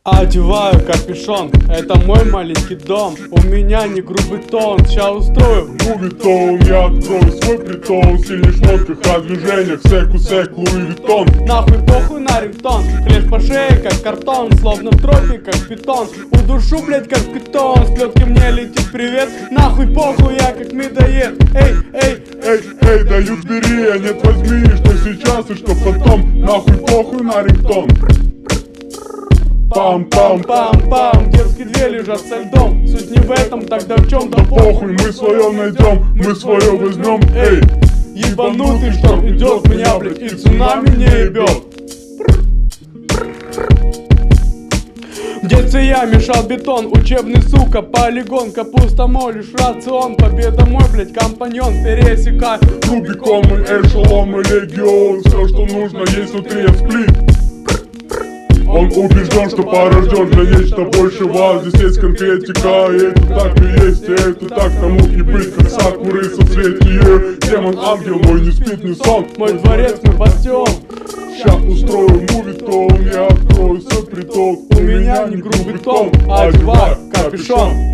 Одеваю капюшон, это мой маленький дом. У меня не грубый тон, ща устрою Мувитон, я открою свой притон. В сильных шмотках, о движениях, секу, Луи Виттон. Нахуй похуй на рингтон, хлеб по шее как картон. Словно в тропиках питон, удушу, блять, как питон. С плетки мне летит привет, нахуй похуй, я как медоед. Эй, дают бери, а нет возьми. Что сейчас и что потом, нахуй похуй на рингтон. Пам-пам-пам-пам, детские две лежат со льдом. Суть не в этом, тогда в чем? Да похуй, мы свое найдем, мы свое возьмем, эй. Ебанутый шторм идет, меня, блять, и цунами не ебет. В детстве я мешал бетон, учебный, сука, полигон. Капуста мой, лишь рацион, победа мой, блять, компаньон. Пересекай Рубикон, мой эшелон, мой легион. Все, что нужно, есть внутри, сплит. Он убежден, что порожден для нечто большего. Здесь есть конкретика, и это так и есть, и это так тому и быть, как сакуры соцветие. Демон, ангел, мой не спит, не сон. Мой дворец, мой бастион. Ща устрою мувитон, я открою свой притон. У меня не грубый тон, одеваю капюшон.